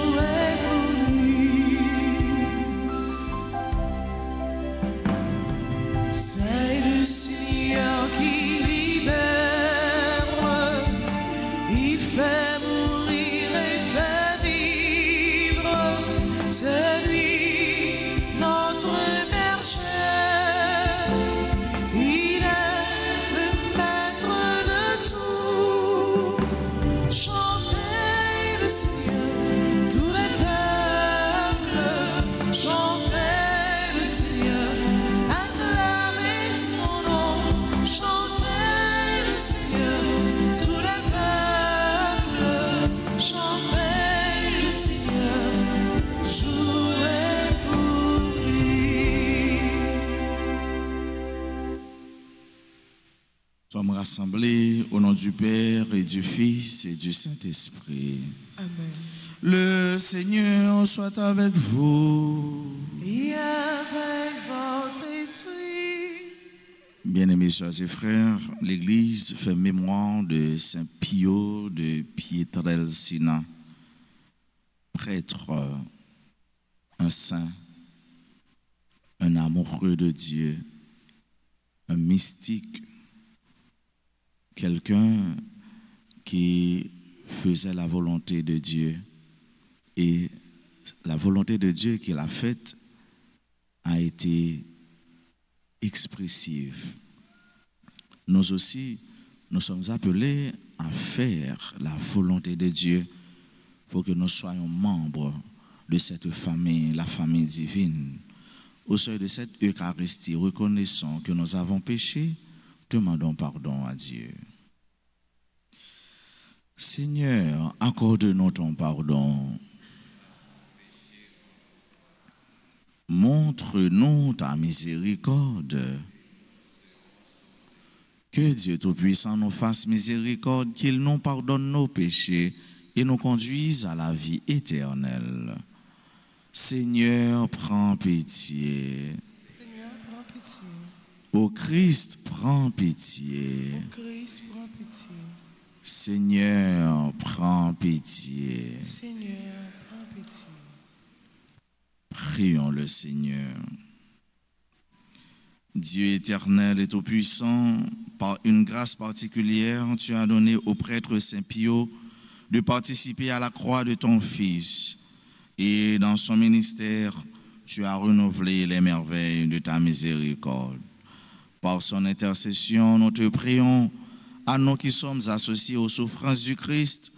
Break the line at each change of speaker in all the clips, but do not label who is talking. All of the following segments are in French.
jouer pour lui. C'est le Seigneur qui libère, il fait mourir et fait vivre. C'est lui notre berger, il est le maître de tout. Chantez le Seigneur, tous les peuples, chantez le Seigneur, acclamez son nom. Chantez le Seigneur, tous les peuples, chantez le Seigneur, jouez pour lui.
Nous sommes rassemblés au nom du Père et du Fils et du Saint-Esprit.
Amen.
Le Seigneur soit avec vous.
Et avec votre esprit.
Bien-aimés sœurs et frères, l'Église fait mémoire de Saint Pio de Pietrelcina, prêtre, un saint, un amoureux de Dieu, un mystique, quelqu'un qui faisait la volonté de Dieu. Et la volonté de Dieu qu'il a faite a été expressive. Nous aussi, nous sommes appelés à faire la volonté de Dieu pour que nous soyons membres de cette famille, la famille divine. Au seuil de cette Eucharistie, reconnaissons que nous avons péché, demandons pardon à Dieu. Seigneur, accorde-nous ton pardon. Montre-nous ta miséricorde. Que Dieu Tout-Puissant nous fasse miséricorde, qu'il nous pardonne nos péchés et nous conduise à la vie éternelle. Seigneur, prends pitié.
Seigneur, prends pitié.
Ô Christ, prends pitié.
Ô Christ, prends pitié.
Seigneur, prends pitié.
Seigneur, prends pitié.
Prions le Seigneur. Dieu éternel et tout-puissant, par une grâce particulière, tu as donné au prêtre Saint Pio de participer à la croix de ton Fils. Et dans son ministère, tu as renouvelé les merveilles de ta miséricorde. Par son intercession, nous te prions, à nous qui sommes associés aux souffrances du Christ,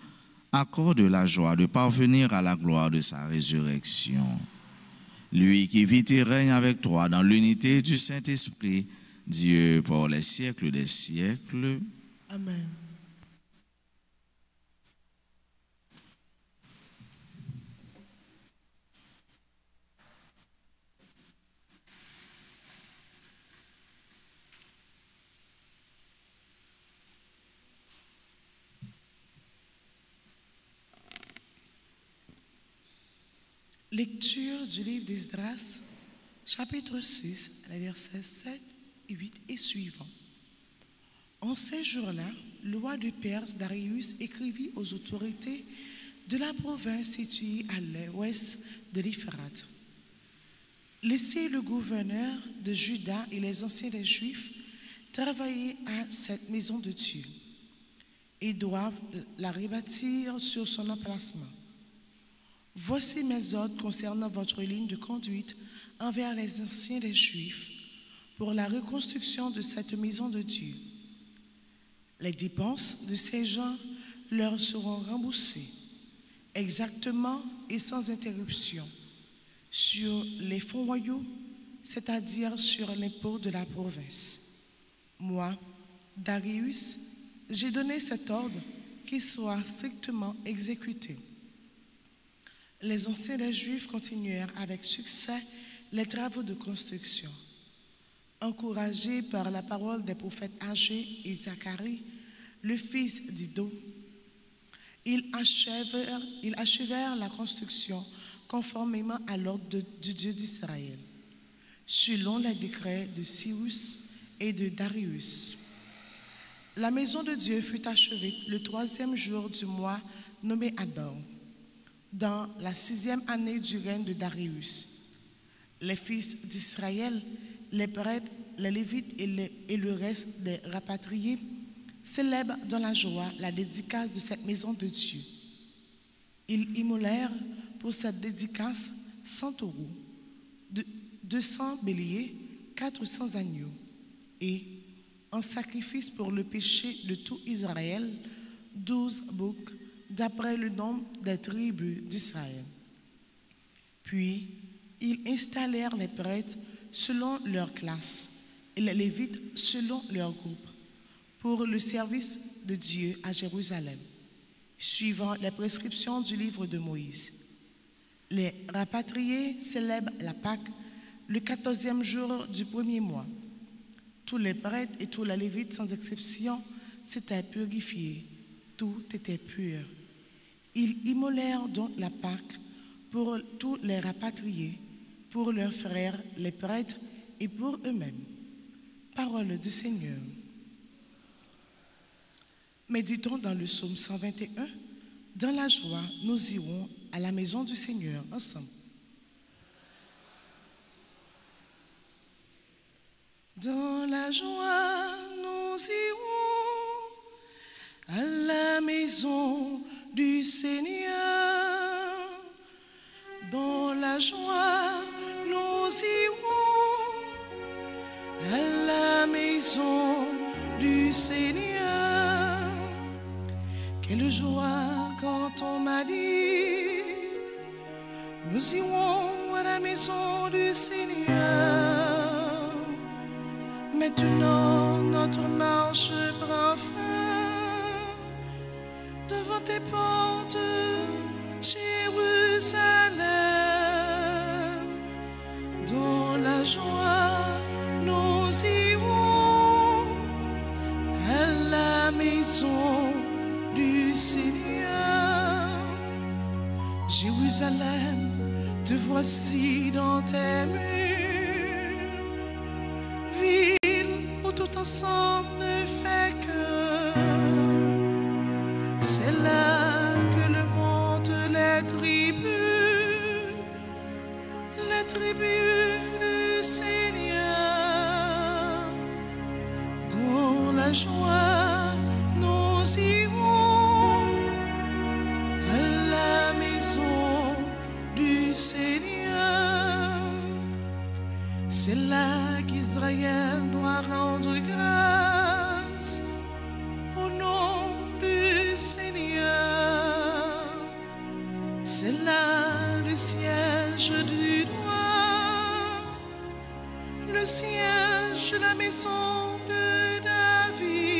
accorde la joie de parvenir à la gloire de sa résurrection. Lui qui vit et règne avec toi dans l'unité du Saint-Esprit, Dieu pour les siècles des siècles.
Amen. Lecture du livre d'Esdras, chapitre 6, les versets 7, 8 et suivants. En ces jours-là, le roi de Perse, Darius, écrivit aux autorités de la province située à l'ouest de l'Euphrate. Laissez le gouverneur de Juda et les anciens des Juifs travailler à cette maison de Dieu. Ils doivent la rebâtir sur son emplacement. Voici mes ordres concernant votre ligne de conduite envers les anciens des Juifs pour la reconstruction de cette maison de Dieu. Les dépenses de ces gens leur seront remboursées exactement et sans interruption sur les fonds royaux, c'est-à-dire sur l'impôt de la province. Moi, Darius, j'ai donné cet ordre qu'il soit strictement exécuté. Les anciens des Juifs continuèrent avec succès les travaux de construction. Encouragés par la parole des prophètes Agé et Zacharie, le fils d'Iddo, ils achevèrent la construction conformément à l'ordre du Dieu d'Israël, selon les décrets de Cyrus et de Darius. La maison de Dieu fut achevée le 3e jour du mois nommé Adar. dans la 6e année du règne de Darius. Les fils d'Israël, les prêtres, les Lévites et le reste des rapatriés célèbrent dans la joie la dédicace de cette maison de Dieu. Ils immolèrent pour cette dédicace 100 taureaux, 200 béliers, 400 agneaux, et en sacrifice pour le péché de tout Israël, 12 boucs, d'après le nombre des tribus d'Israël. Puis, ils installèrent les prêtres selon leur classe et les Lévites selon leur groupe pour le service de Dieu à Jérusalem, suivant les prescriptions du livre de Moïse. Les rapatriés célèbrent la Pâque le 14e jour du premier mois. Tous les prêtres et tous les Lévites, sans exception, s'étaient purifiés. Tout était pur. Ils immolèrent donc la Pâque pour tous les rapatriés, pour leurs frères, les prêtres, et pour eux-mêmes. Parole du Seigneur. Méditons dans le psaume 121. Dans la joie, nous irons à la maison du Seigneur ensemble. Dans la joie, nous irons à la maison du Seigneur. Dans la joie, nous irons à la maison du Seigneur. Quelle joie quand on m'a dit, nous irons à la maison du Seigneur. Maintenant notre marche prend fin devant tes portes, Jérusalem. Dans la joie, nous irons à la maison du Seigneur. Jérusalem, te voici dans tes murs. Tout ensemble ne fait que, c'est là que le monde, les tribus du Seigneur. Dans la joie, nous irons à la maison du Seigneur. C'est là qu'Israël doit rendre grâce au nom du Seigneur. C'est là le siège du roi, le siège de la maison de David.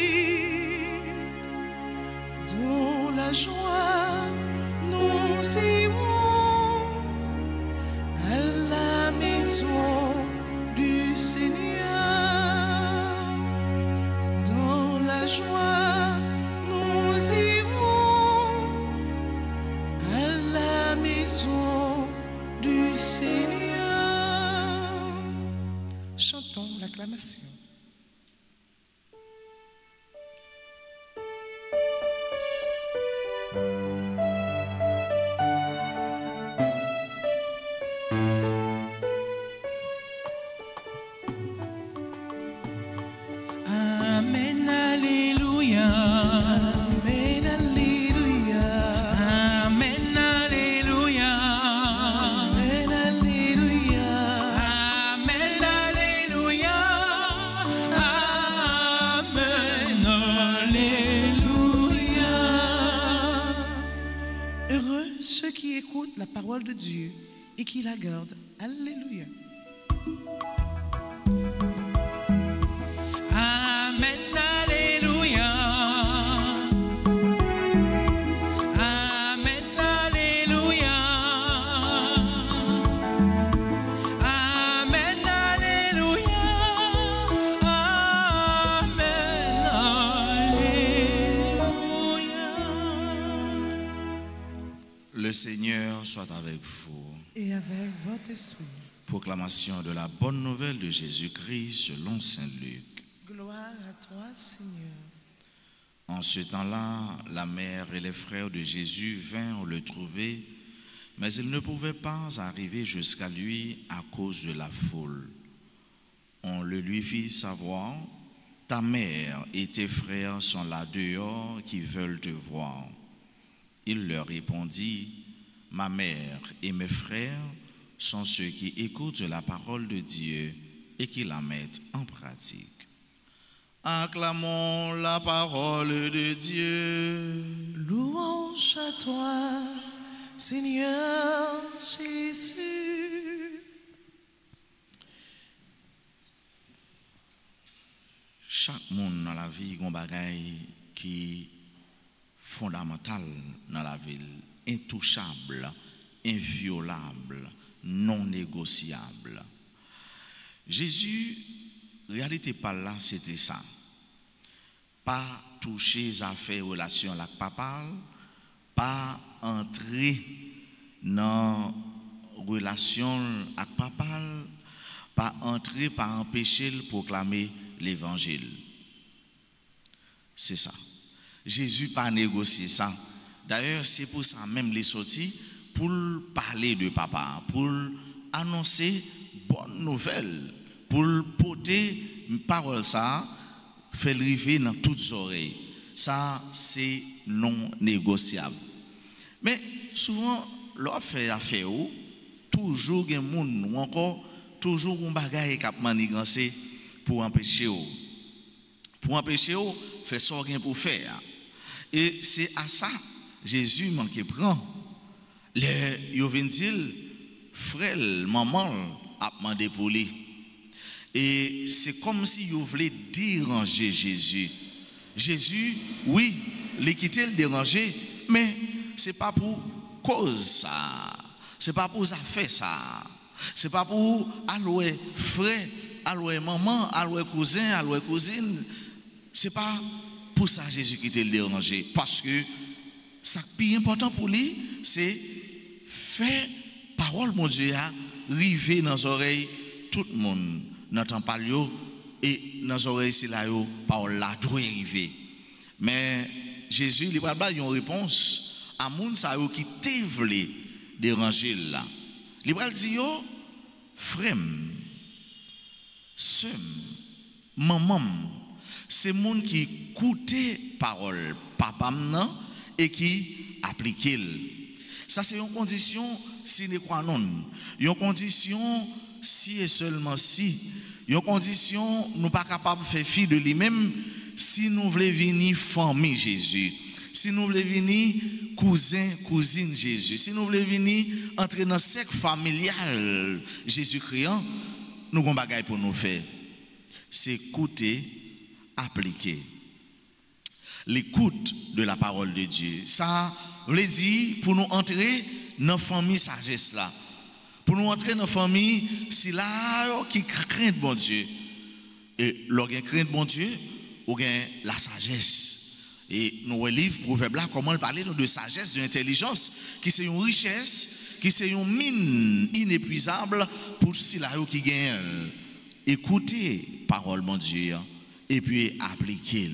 Dans la joie, nous irons à la maison du Seigneur. Dans la joie, nous irons à la maison du Seigneur. Chantons l'acclamation. La parole de Dieu et qui la garde. Alléluia.
Amen, alléluia. Amen, alléluia. Amen, alléluia. Amen, alléluia.
Le Seigneur soit avec vous.
Et avec votre esprit.
Proclamation de la bonne nouvelle de Jésus-Christ selon saint Luc.
Gloire à toi, Seigneur.
En ce temps-là, la mère et les frères de Jésus vinrent le trouver Mais ils ne pouvaient pas arriver jusqu'à lui à cause de la foule. On le lui fit savoir, ta mère et tes frères sont là dehors qui veulent te voir. Il leur répondit, ma mère et mes frères sont ceux qui écoutent la parole de Dieu et qui la mettent en pratique. Acclamons la parole de Dieu.
Louange à toi, Seigneur Jésus.
Chaque monde dans la vie a un bagage qui est fondamental dans la vie, intouchable, inviolable, non négociable. Jésus, réalité par là, c'était ça. Pas toucher les affaires, relations avec papa, pas entrer dans relation avec papa, pas entrer, pas empêcher de proclamer l'évangile. C'est ça. Jésus pas négocié ça. D'ailleurs, c'est pour ça même les sorties pour parler de papa, pour annoncer bonne nouvelle, pour porter une parole ça, faire arriver dans toutes les oreilles. Ça, c'est non négociable. Mais souvent, l'on fait affaire, toujours il y a des gens ou encore toujours un bagage qui a manigancé pour empêcher. Pour empêcher, faire ce qu'il pour faire. Et c'est à ça Jésus manque prend. Les Yoventil, frère, maman, a demandé pour lui. Et c'est comme si il voulait déranger Jésus. Jésus, oui, il quitté le déranger, mais ce n'est pas pour cause ça. Ce n'est pas pour affaire ça. Ce n'est pas pour allouer frère, allouer maman, allouer cousin, allouer cousine. Ce n'est pas pour ça Jésus qui t'a le dérangé. Parce que ce qui est important pour lui, c'est faire parole, mon Dieu, arriver dans les oreilles tout le monde. N'entend pas l'eau et dans les oreilles, c'est là où parole là doit arriver. Mais Jésus, il va avoir une réponse à moun sa qui te voulait déranger là. Il va dire, frère, sœur, maman, c'est moun qui écoutait parole papa non et qui appliquait. Ça c'est une condition sine qua non. Une condition si et seulement si. Une condition nous pas capable de faire fi de lui-même si nous voulons venir famille Jésus. Si nous voulons venir cousin, cousine Jésus. Si nous voulons venir entrer dans le cercle familial Jésus-Christ, nous avons des bagages pour nous faire. C'est écouter, appliquer. L'écoute de la parole de Dieu. Ça veut dire pour nous entrer dans la famille sagesse là. Pour nous entrer dans la famille, c'est là qui craint bon Dieu. Et lorsqu'on craint bon Dieu, on a la sagesse. Et nous livre proverbe là comment il parlait de sagesse, d'intelligence, qui c'est une richesse, qui c'est une mine inépuisable pour ceux là qui gagnent. Écoutez parole mon Dieu et puis appliquez.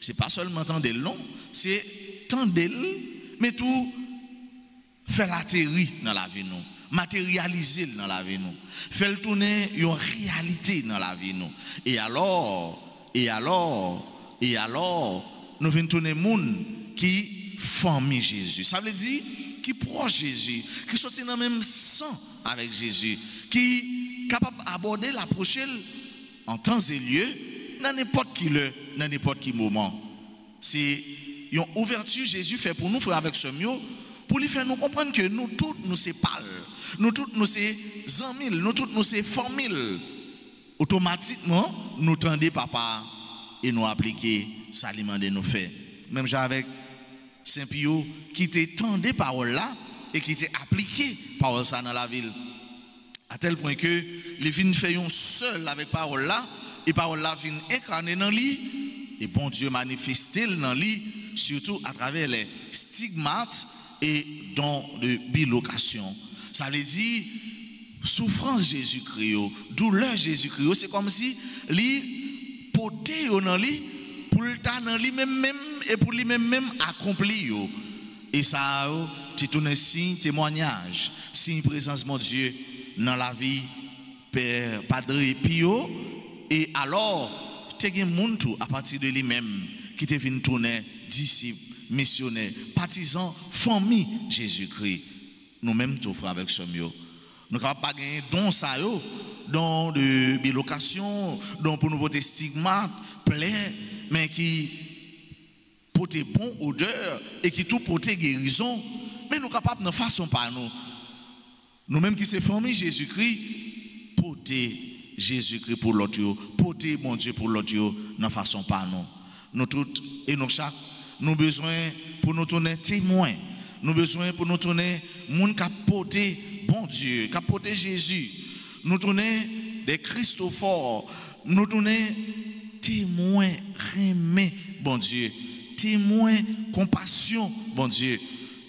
C'est pas seulement entendre long, c'est tendre mais tout faire l'atterrir dans la vie nous, matérialiser dans la vie nous, faire le tourner une réalité dans la vie nous. Et alors nous venons tourner monde qui famille Jésus. Ça veut dire qui proche Jésus, qui sortit dans le même sang avec Jésus, qui est capable d'aborder l'approcher en temps et lieu, dans n'importe qui lieu, dans n'importe qui moment. C'est une ouverture Jésus fait pour nous, frère, avec ce mieux, pour lui faire nous comprendre que nous tous nous c'est pâle, nous tous nous c'est amis, nous tous nous c'est famille. Automatiquement, nous tendez papa et nous appliquer ça de nous faire. Même avec Saint Pio qui tendait parole là et qui t'a appliqué parole ça dans la ville. À tel point que les vignes font seul avec parole là et parole là vient incarner dans lui et bon Dieu manifester dans lui surtout à travers les stigmates et dons de bilocation. Ça veut dire souffrance Jésus-Christ, douleur Jésus-Christ, c'est comme si lui porté dans lui pour le temps dans lui même et pour lui même accompli et ça tu tournes signe, témoignage, signe présence mon Dieu dans la vie Père Padre Pio et alors tu as monde tout à partir de lui-même qui te vient tourner disciple, missionnaire, partisan, famille Jésus-Christ. Nous-mêmes tout frère avec ce mieux. Nous ne pouvons pas gagner don ça yo, don de bilocation, don pour nous porter stigmate, plaie, mais qui porte bon odeur et qui tout porte guérison. Mais nous sommes capables de façon par nous. Nous-mêmes qui sommes famille Jésus-Christ, porter Jésus-Christ pour l'autre, porter mon Dieu pour l'autre, de façon par nous. Nous toutes et nous chaque, nous avons besoin pour nous tourner témoins. Nous avons besoin pour nous tourner monde qui a porté bon Dieu, qui a porté Jésus. Nous tourner des Christophores, nous tourner témoins, remet bon Dieu. Témoin compassion, bon Dieu.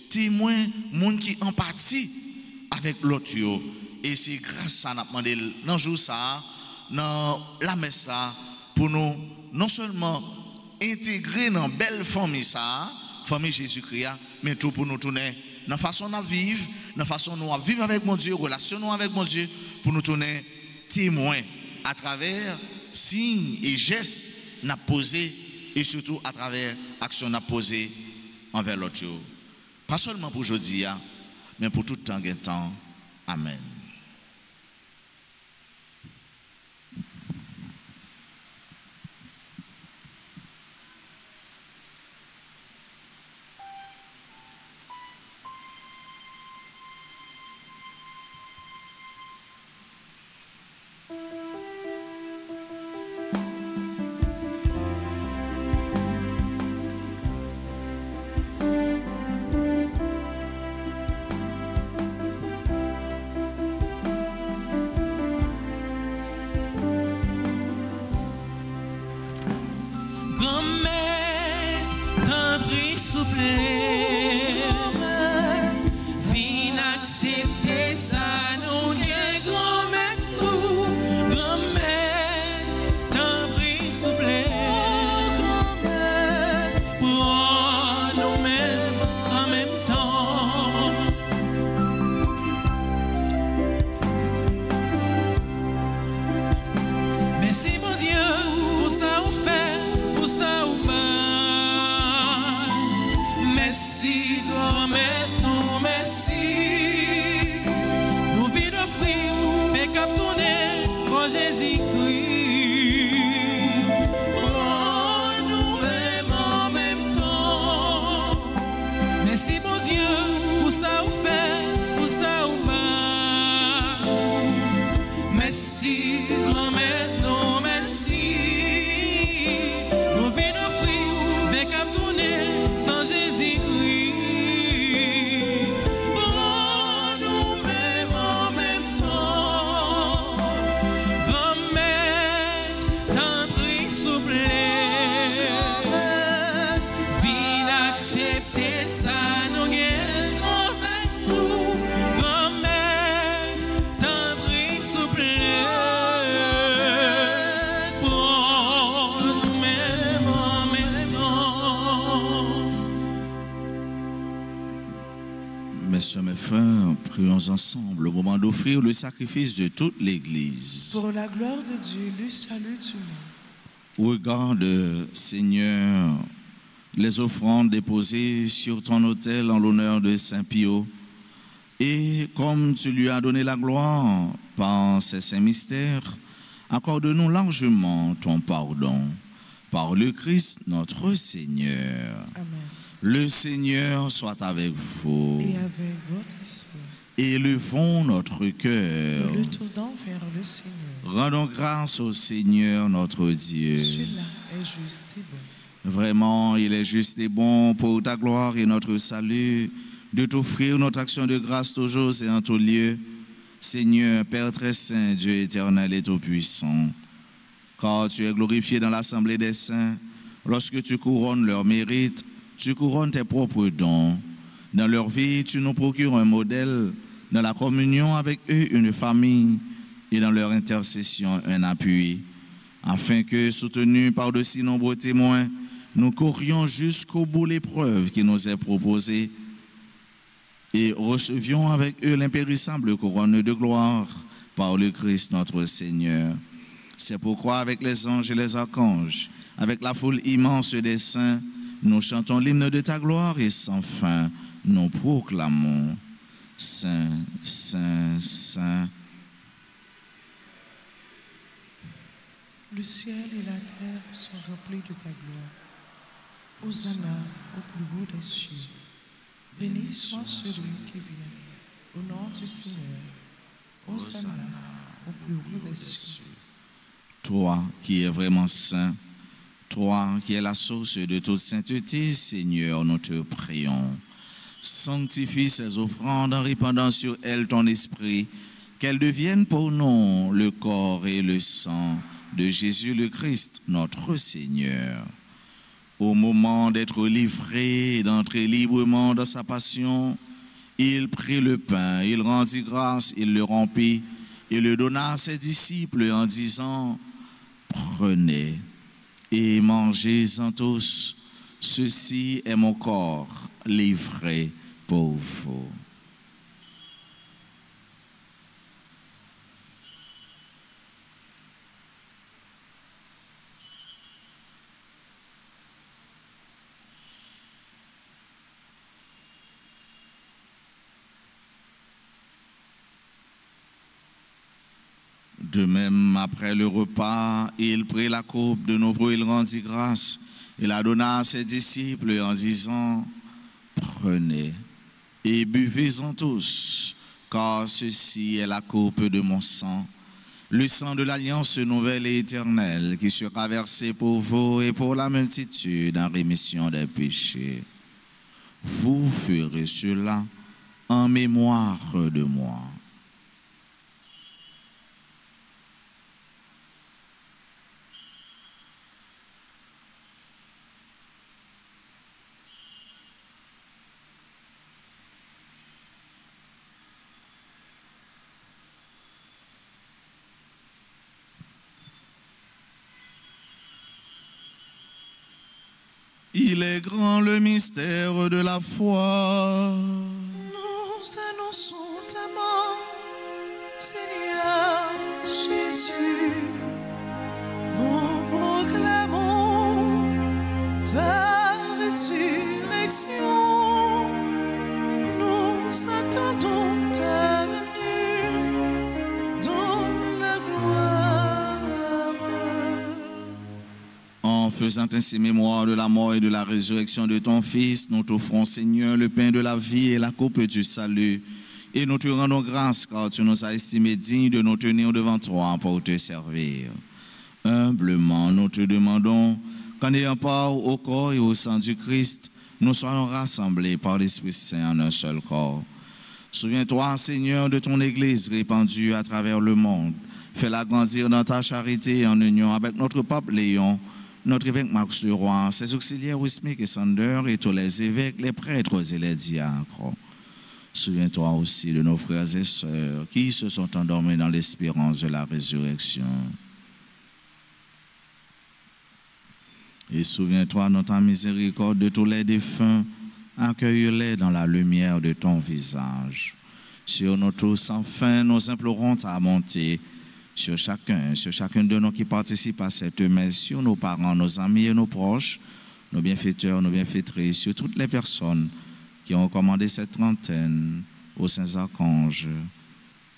Témoin, monde qui empathie avec l'autre. Et c'est grâce à ça qu'on a demandé dans le jour ça, dans la messe ça, pour nous non seulement intégrer dans une belle famille ça, famille Jésus-Christ, mais tout pour nous tourner dans la façon de vivre, dans la façon de vivre avec mon Dieu, relation avec mon Dieu, pour nous tourner témoin à travers signes et gestes n'a posé et surtout à travers action n'a posé envers l'autre. Pas seulement pour aujourd'hui, mais pour tout temps et temps. Amen. Prions ensemble au moment d'offrir le sacrifice de toute l'Église.
Pour la gloire de Dieu, le salut du monde.
Regarde, Seigneur, les offrandes déposées sur ton autel en l'honneur de Saint Pio. Et comme tu lui as donné la gloire par ces saints mystères, accorde-nous largement ton pardon. Par le Christ notre Seigneur.
Amen.
Le Seigneur soit avec vous.
Et avec votre esprit.
Élevons notre cœur.
Le tournons vers le Seigneur.
Rendons grâce au Seigneur notre Dieu.
Celui-là est juste et bon.
Vraiment, il est juste et bon pour ta gloire et notre salut de t'offrir notre action de grâce toujours et en tout lieu. Seigneur, Père très saint, Dieu éternel et tout-puissant, car tu es glorifié dans l'assemblée des saints, lorsque tu couronnes leurs mérites, tu couronnes tes propres dons. Dans leur vie, tu nous procures un modèle, dans la communion avec eux, une famille, et dans leur intercession, un appui, afin que, soutenus par de si nombreux témoins, nous courions jusqu'au bout l'épreuve qui nous est proposée. et recevions avec eux l'impérissable couronne de gloire par le Christ notre Seigneur. C'est pourquoi avec les anges et les archanges, avec la foule immense des saints, nous chantons l'hymne de ta gloire et sans fin, nous proclamons Saint, Saint, Saint.
Le ciel et la terre sont remplis de ta gloire. Hosanna au plus haut des cieux. Béni soit celui qui vient au nom du Seigneur. Hosanna au plus haut des cieux.
Toi qui es vraiment saint, toi qui es la source de toute sainteté, Seigneur, nous te prions. Sanctifie ces offrandes en répandant sur elles ton esprit, qu'elles deviennent pour nous le corps et le sang de Jésus le Christ, notre Seigneur. Au moment d'être livré et d'entrer librement dans sa passion, il prit le pain, il rendit grâce, il le rompit, et le donna à ses disciples en disant, prenez et mangez-en tous, ceci est mon corps livré pour vous. De même, après le repas, il prit la coupe, de nouveau il rendit grâce, il la donna à ses disciples en disant, prenez et buvez-en tous, car ceci est la coupe de mon sang, le sang de l'alliance nouvelle et éternelle, qui sera versé pour vous et pour la multitude en rémission des péchés. Vous ferez cela en mémoire de moi. Il est grand le mystère de la foi.
Nous annonçons ta mort, Seigneur Jésus. Nous proclamons ta résurrection. Nous attendons ta venue dans la gloire.
En faisant ainsi mémoire de la mort et de la résurrection de ton Fils, nous t'offrons, Seigneur, le pain de la vie et la coupe du salut. Et nous te rendons grâce car tu nous as estimés dignes de nous tenir devant toi pour te servir. Humblement, nous te demandons qu'en ayant part au corps et au sang du Christ, nous soyons rassemblés par l'Esprit Saint en un seul corps. Souviens-toi, Seigneur, de ton Église répandue à travers le monde. Fais-la grandir dans ta charité en union avec notre pape Léon, notre évêque Marc le Roi, ses auxiliaires Wismic et Sander et tous les évêques, les prêtres et les diacres. Souviens-toi aussi de nos frères et sœurs qui se sont endormis dans l'espérance de la résurrection. Et souviens-toi dans ta miséricorde de tous les défunts, accueille-les dans la lumière de ton visage. Sur nous tous, enfin, nous implorons ta bonté. Sur chacun de nous qui participe à cette messe, sur nos parents, nos amis et nos proches, nos bienfaiteurs, nos bienfaitrices, sur toutes les personnes qui ont commandé cette trentaine aux saints archanges,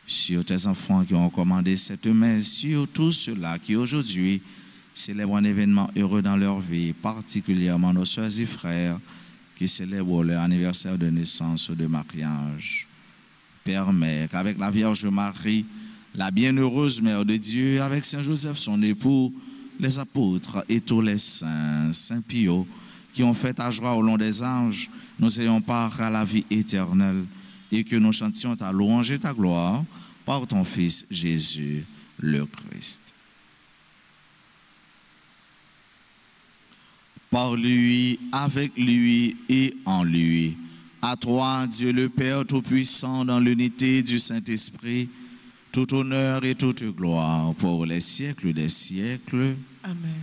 sur tes enfants qui ont commandé cette messe, sur tous ceux-là qui aujourd'hui célèbrent un événement heureux dans leur vie, particulièrement nos soeurs et frères qui célèbrent leur anniversaire de naissance ou de mariage. Permets qu'avec la Vierge Marie, la bienheureuse Mère de Dieu, avec Saint Joseph, son époux, les apôtres et tous les saints, Saint Pio, qui ont fait ta joie au long des âges, nous ayons part à la vie éternelle et que nous chantions ta louange et ta gloire par ton Fils Jésus le Christ. Par lui, avec lui et en lui, à toi, Dieu le Père Tout-Puissant, dans l'unité du Saint-Esprit, tout honneur et toute gloire pour les siècles des siècles.
Amen.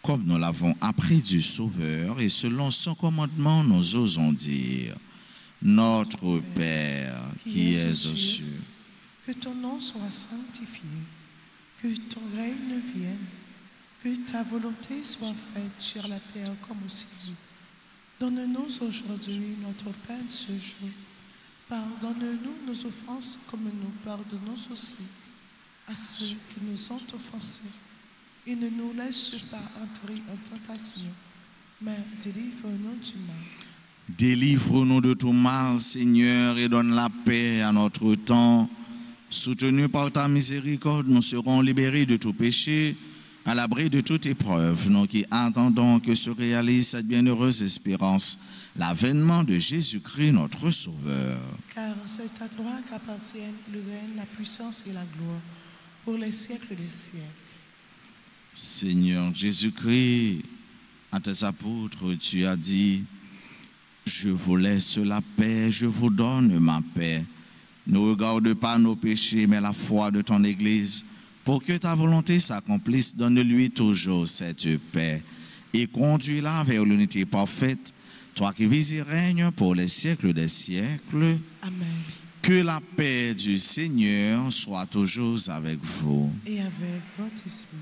Comme nous l'avons appris du Sauveur et selon son commandement, nous osons dire: Notre Père qui es aux cieux,
que ton nom soit sanctifié, que ton règne vienne, que ta volonté soit faite sur la terre comme au ciel. Donne-nous aujourd'hui notre pain de ce jour. Pardonne-nous nos offenses comme nous pardonnons aussi à ceux qui nous ont offensés. Et ne nous laisse pas entrer en tentation, mais délivre-nous du mal.
Délivre-nous de tout mal, Seigneur, et donne la paix à notre temps. Soutenus par ta miséricorde, nous serons libérés de tout péché, à l'abri de toute épreuve, nous qui attendons que se réalise cette bienheureuse espérance, l'avènement de Jésus-Christ, notre Sauveur.
Car c'est à toi qu'appartiennent le règne, la puissance et la gloire, pour les siècles des siècles.
Seigneur Jésus-Christ, à tes apôtres, tu as dit, je vous laisse la paix, je vous donne ma paix. Ne regarde pas nos péchés, mais la foi de ton Église. Pour que ta volonté s'accomplisse, donne-lui toujours cette paix et conduis-la vers l'unité parfaite, toi qui vis et règnes pour les siècles des siècles.
Amen.
Que la paix du Seigneur soit toujours avec vous.
Et avec votre esprit.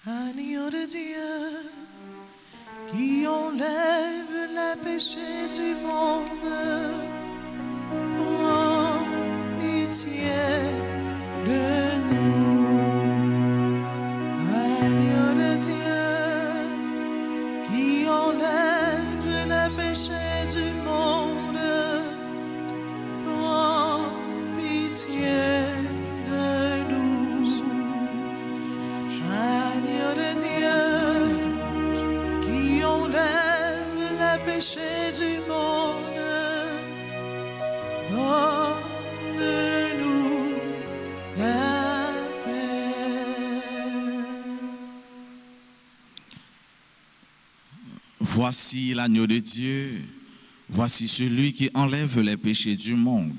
Agneau de Dieu, qui enlève le péché du monde, prends pitié de nous. Agneau de Dieu, qui enlève le péché du monde, prends pitié de nous. Agneau de Dieu, qui enlève le péché du monde, donne-nous la paix.
Voici l'agneau de Dieu, voici celui qui enlève les péchés du monde.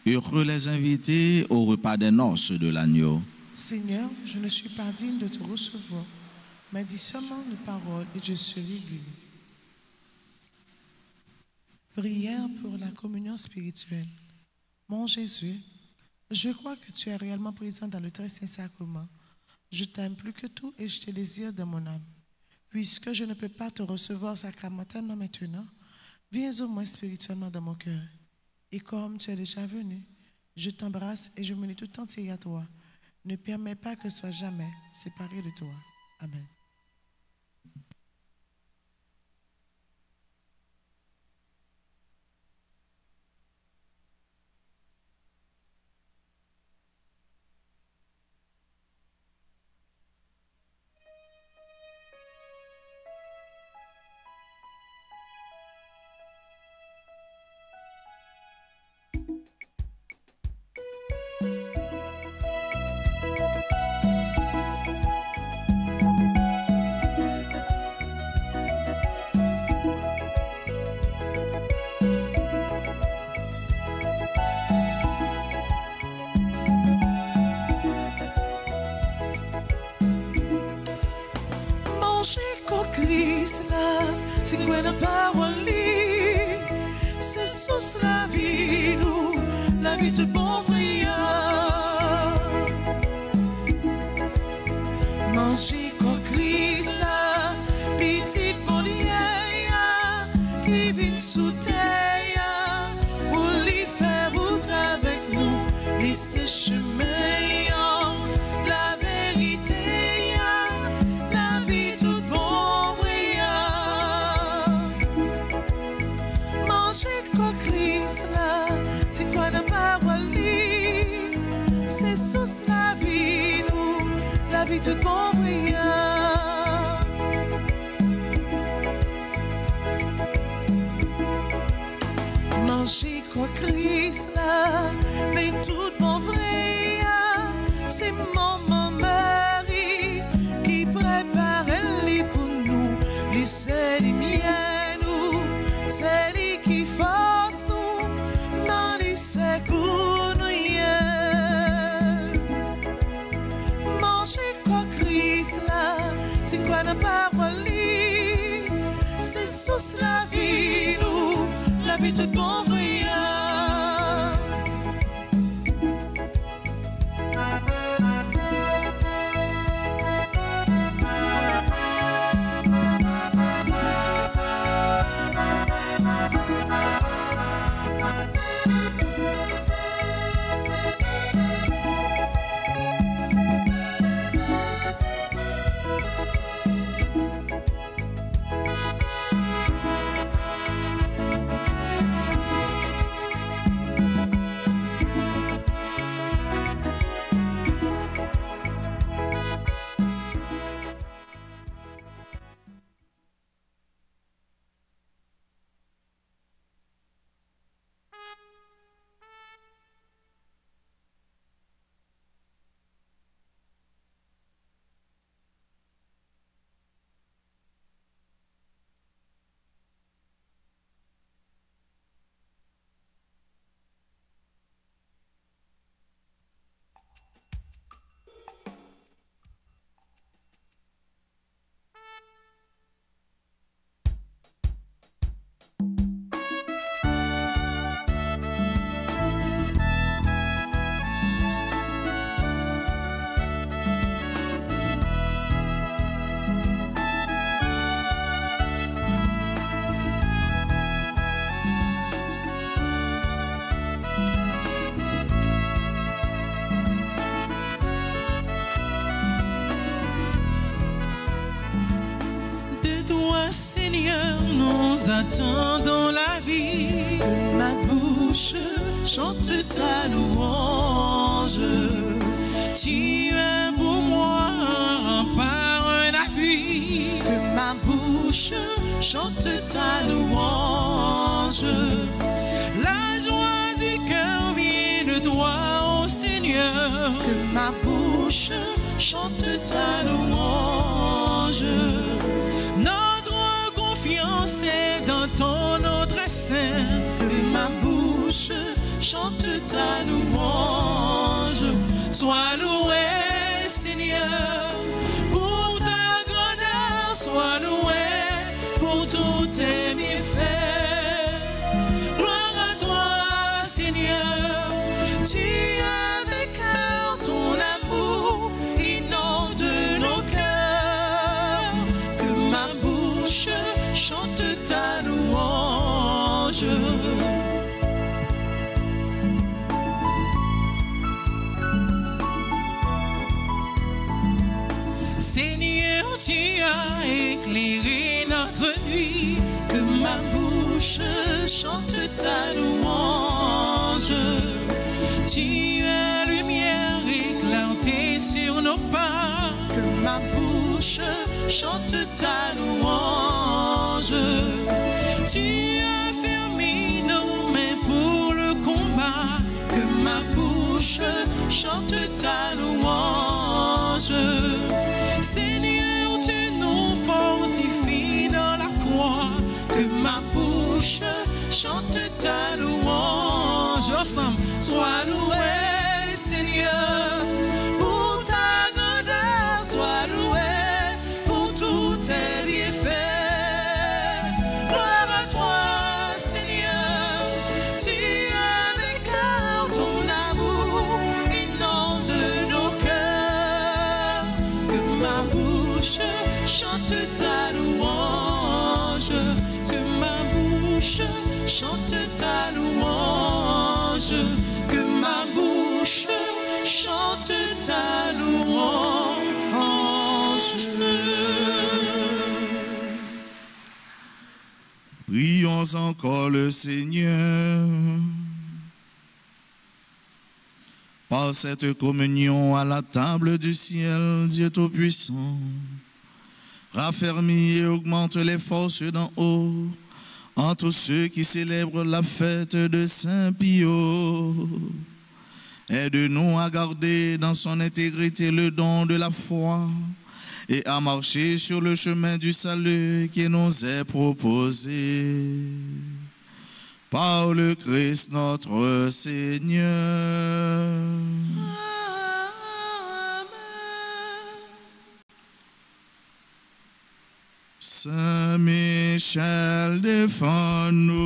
Heureux les invités au repas des noces de l'agneau.
Seigneur, je ne suis pas digne de te recevoir, mais dis seulement une parole et je serai guéri. Prière pour la communion spirituelle. Mon Jésus, je crois que tu es réellement présent dans le très saint sacrement. Je t'aime plus que tout et je te désire dans mon âme. Puisque je ne peux pas te recevoir sacramentellement maintenant, viens au moins spirituellement dans mon cœur. Et comme tu es déjà venu, je t'embrasse et je me lie tout entier à toi. Ne permets pas que je sois jamais séparé de toi. Amen. C'est quoi la parole, c'est sous la vie, nous, la vie de bon voyage. Manger quoi Christ là, petite bonnière, si vite sous terre, pour lui faire route avec nous, laisser chemin. La vie toute bon voyage. Manger quoi Christ là, mais tout bon voyage. C'est mon mari qui prépare le lit pour nous. C'est les miens nous, c'est lui qui force nous dans les secours nous. C'est quoi la parole, c'est sous la vie, nous, la
la vie tout bon voyage. Nous attendons la vie.
Que ma bouche
Chante ta louange. Tu es pour moi un rempart, un appui.
que ma bouche
Chante ta louange. La joie du cœur vient de toi, ô Seigneur.
que ma bouche
Chante ta louange. Notre confiance est dans ton Notre Saint.
que ma bouche
Chante ta louange. Sois loué, Seigneur, pour ta grandeur. Sois loué pour tous tes bienfaits. Gloire à toi, Seigneur. Tu as avec cœur ton amour, inonde nos cœurs. Que ma bouche chante ta louange. Seigneur, tu as éclairé notre nuit. Que ma bouche chante ta louange. Tu es lumière éclatée sur nos pas.
que ma bouche
Chante ta louange. Tu as fermé nos mains pour le combat. Que ma bouche chante ta louange. Seigneur, tu nous fortifies dans la foi. Que ma bouche chante ta louange. Ensemble, sois loué, Seigneur, pour ta grandeur. Sois loué pour tous tes bienfaits. Gloire à toi, Seigneur. Tu as avec cœur ton amour, inonde nos cœurs. Que ma bouche chante ta louange. Que ma bouche chante ta louange. Que ma bouche chante ta louange.
Prions encore le Seigneur. Par cette communion à la table du ciel, Dieu Tout-Puissant, raffermit et augmente les forces d'en haut en tous ceux qui célèbrent la fête de Saint Pio. Aide-nous à garder dans son intégrité le don de la foi et à marcher sur le chemin du salut qui nous est proposé. Par le Christ notre Seigneur. Saint Michel, défends-nous.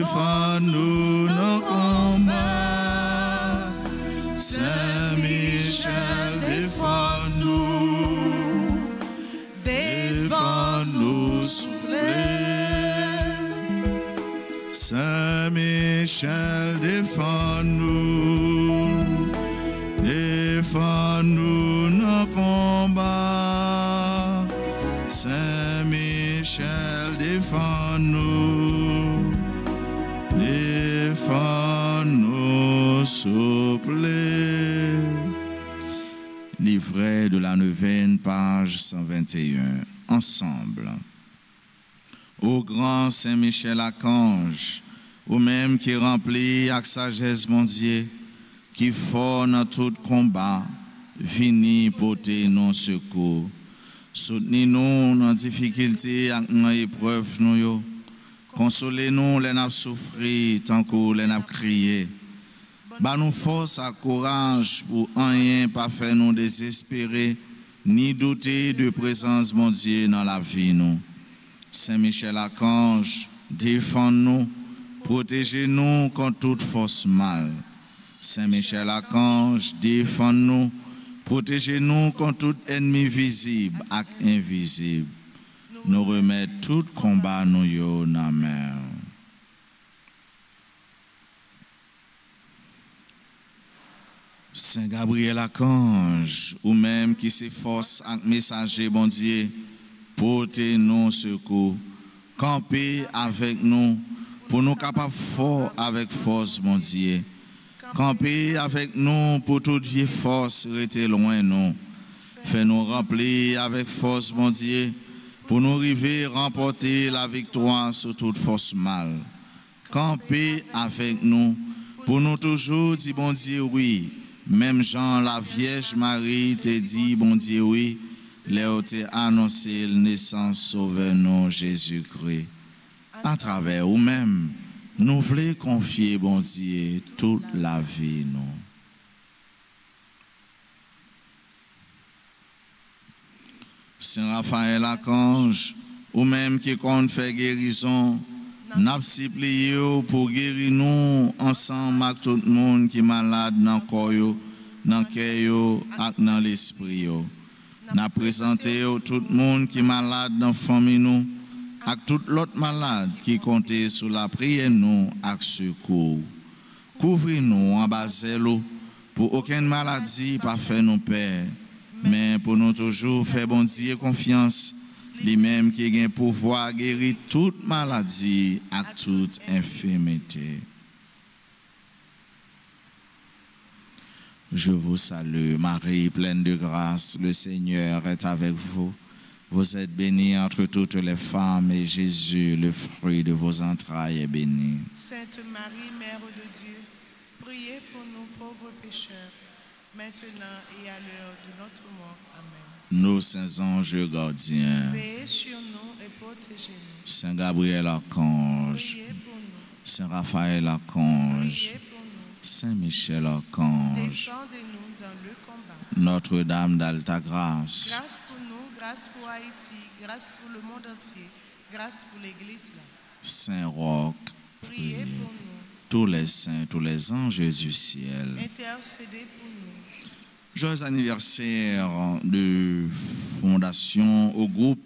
défends-nous nos combats. Saint-Michel, défends-nous. Défends-nous, soufflez. Saint-Michel, défends-nous. Défends-nous nos combats. Saint-Michel, défends-nous. Défends-nous, soufflez. Livret de la neuvaine, page 121. Ensemble. Ô grand Saint-Michel Archange, ou même qui remplit avec sagesse mon Dieu, qui fort dans tout combat, vini porter nos secours. Soutenez-nous dans difficulté et dans épreuve nous. Consolez-nous les n'a souffrir tant que les n'a crié. Ba nous force à courage pour rien pas faire nous désespérer ni douter de présence mon Dieu dans la vie nous. Saint-Michel Archange, défends-nous, protégez-nous contre toute force mal. Saint-Michel Archange, défends-nous, protégez-nous contre tout ennemi visible et invisible. Nous remettons tout combat nous yo dans la mer. Saint Gabriel Archange, ou même qui s'efforce avec messager bon Dieu, portez nos secours, campez avec nous, pour nous capables fort avec force bon Dieu. Campez avec nous pour toute vieille force rester loin nous. Fais-nous remplir avec force bon Dieu, pour nous arriver remporter la victoire sur toute force mal. Campez avec nous, pour nous toujours dire bon Dieu oui. Même Jean, la Vierge Marie, te dit, bon Dieu, oui, Léo te annoncé la naissance sauveur nous, Jésus-Christ. À travers nous-mêmes, nous voulons confier, bon Dieu, toute la vie, nous. Saint Raphaël Archange, ou même qui compte faire guérison, n'a supplié pour guérir nous ensemble avec tout le monde qui est malade dans le corps, dans le cœur et dans l'esprit. N'a présenté tout le monde qui est malade dans la famille nous, avec tout l'autre malade qui compte sur la prière nous avec secours. Couvrez-nous en bas de pour aucune maladie pas faire nous peur, mais pour nous toujours faire bon Dieu confiance. Lui-même qui a le pouvoir guérir toute maladie et toute infirmité. Je vous salue, Marie, pleine de grâce, le Seigneur est avec vous. Vous êtes bénie entre toutes les femmes et Jésus, le fruit de vos entrailles, est béni.
Sainte Marie, Mère de Dieu, priez pour nous pauvres pécheurs, maintenant et à l'heure de notre mort. Amen.
Nos saints anges gardiens,
veillez sur nous et protégez-nous.
Saint Gabriel Archange,
Priez pour nous.
Saint Raphaël Archange,
Priez pour nous.
Saint Michel Archange,
Défendez-nous dans le combat.
Notre-Dame d'Alta Grâce,
Grâce pour nous, grâce pour Haïti, grâce pour le monde entier, grâce pour l'Église.
Saint Roch,
Priez pour nous.
tous les saints, tous les anges du ciel.
Intercédez pour nous.
Joyeux anniversaire de fondation au groupe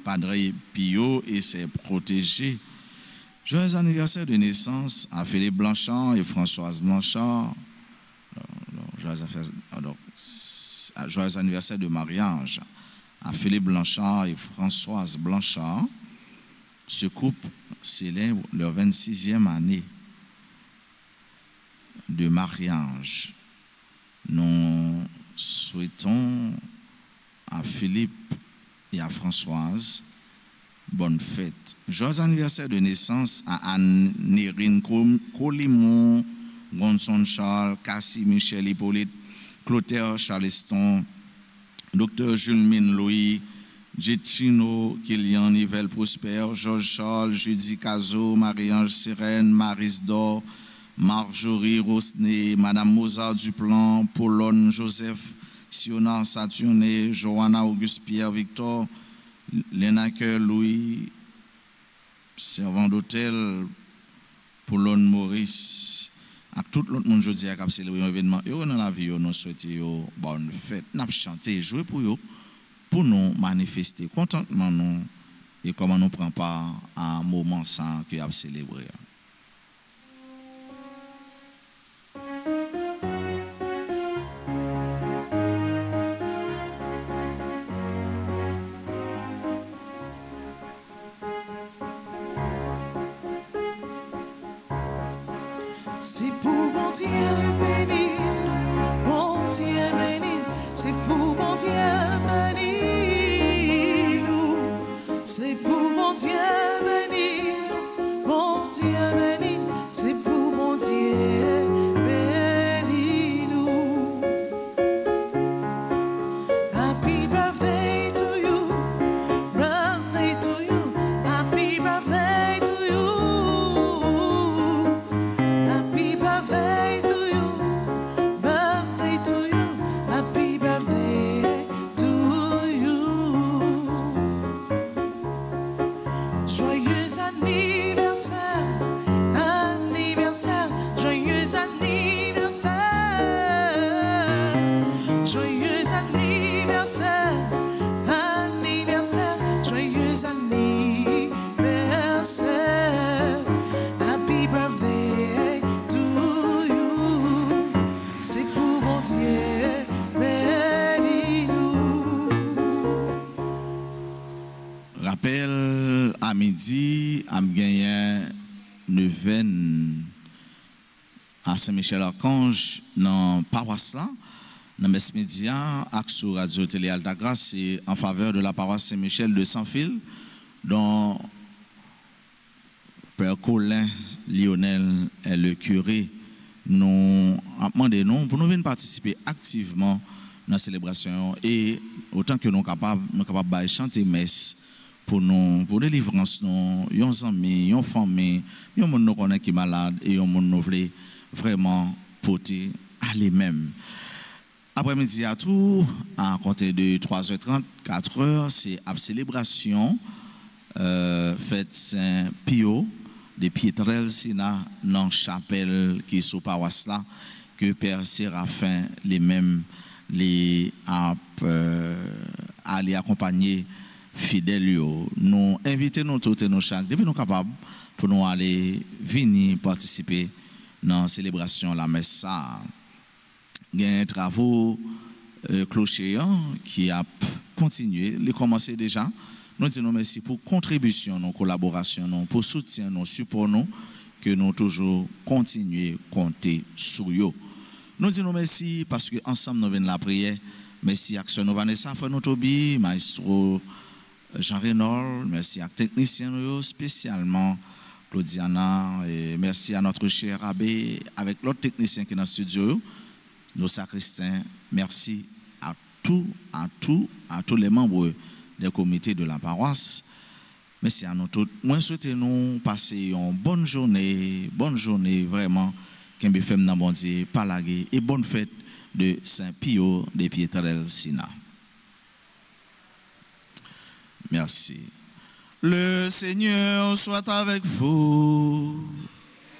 Padre Pio et ses protégés. Joyeux anniversaire de naissance à Philippe Blanchard et Françoise Blanchard. Joyeux anniversaire de mariage à Philippe Blanchard et Françoise Blanchard. Ce couple célèbre leur 26e année de mariage. Nous souhaitons à Philippe et à Françoise bonne fête. Joyeux anniversaire de naissance à Anne-Nérine Colimon, Gonson Charles, Cassie Michel Hippolyte, Clotaire Charleston, Dr. Jules Mine Louis, Jetchino, Kylian Nivelle Prosper, Georges Charles, Judy Cazot, Marie-Ange Sirène, Maris Dor, Marjorie Rosné, Madame Mozart Duplan, Paulone Joseph, Siona Saturné, Johanna Auguste Pierre Victor, Lénaqueur Louis, servant d'hôtel pour l'on Maurice, à tout l'autre monde jeudi à célébrer un événement, et dans la vie, nous souhaitons bonne fête, nous chanter, jouer pour eux, pour nous manifester contentement nous et comment nous prenons part à un moment sans que nous célébrer.
C'est pour mon Dieu béni, mon Dieu béni, c'est pour mon Dieu béni, nous. C'est pour mon Dieu béni, mon Dieu béni, c'est pour mon Dieu béni, nous. Happy birthday to you, birthday to you, happy birthday to you. Happy birthday to you, birthday to you, happy birthday to you. Joyeux anniversaire, anniversaire, joyeux anniversaire. Joyeux anniversaire, anniversaire, joyeux anniversaire. Happy birthday to you. C'est pour mon Dieu, bénis-nous.
Rappel à midi, à me gagner neuvaine à Saint-Michel-Archange dans paroisse là, dans mes médias, Axo Radio Télé Alta Grâce, et en faveur de la paroisse Saint-Michel de Saint-Phil, dont Père Colin Lionel est le curé. Nous avons demandé pour nous venir participer activement dans la célébration et autant que nous sommes capables de chanter messe pour nous, pour délivrance, nous, nos amis, nos familles, nos gens qui sont malades et nos gens nous voulons vraiment porter à lui-même. Après-midi à tout, à compter de 3h30, 4h, c'est la célébration fête Saint-Pio de Pietrel Sina dans la chapelle qui est sous paroisse là, que Père Séraphin les mêmes les aller accompagner fidèles. Nous invitons nous tous et nous chaque, depuis nous capables pour nous aller venir participer dans la célébration la messe. Il y a un travaux clocher qui a continué, les commencé déjà. Nous disons merci pour contribution, nos collaboration, pour soutien, nos support, que nous toujours continuer à compter sur eux. Nous disons merci parce que ensemble nous venons la prière. Merci à Action Vanessa, Frère Tobi, Maestro Jean Reynold, merci à technicien spécialement Claudiana, et merci à notre cher abbé avec l'autre technicien qui est dans le studio, nos sacristains. Merci à tous les membres des comités de la paroisse. Merci à nous tous. Moi, souhaitons passer une bonne journée vraiment, qu'un BFM dans bon Dieu, Palagé, et bonne fête de Saint-Pio de Pietrel Sina. Merci. Le Seigneur soit avec vous.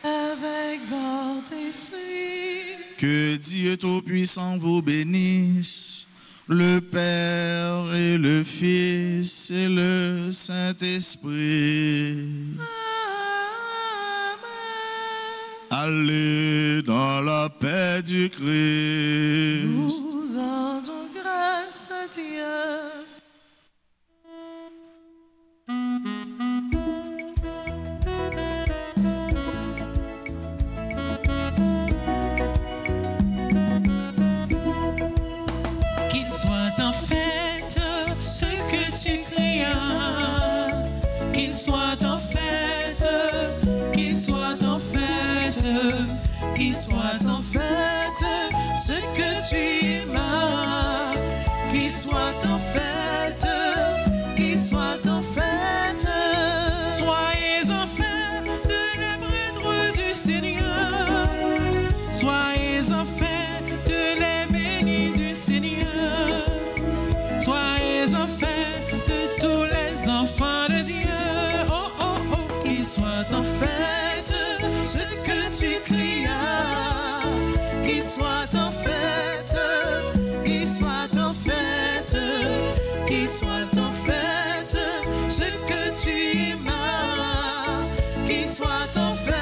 Avec votre esprit.
Que Dieu Tout-Puissant vous bénisse, le Père et le Fils et le Saint-Esprit. Allez dans la paix du Christ.
Nous rendons grâce à Dieu. Qu'il soit en fête ce que tu créas, qu'il soit en fête, qu'il soit en fête, qu'il soit en fête ce que tu aimas, qu'il soit en fête, qu'il soit en fête. Soyez en fête les prêtres du Seigneur, soyez en fête les bénis du Seigneur, soyez en fête de tous les enfants de Dieu. Oh oh oh, qu'ils soient en fête ce soit ton feu.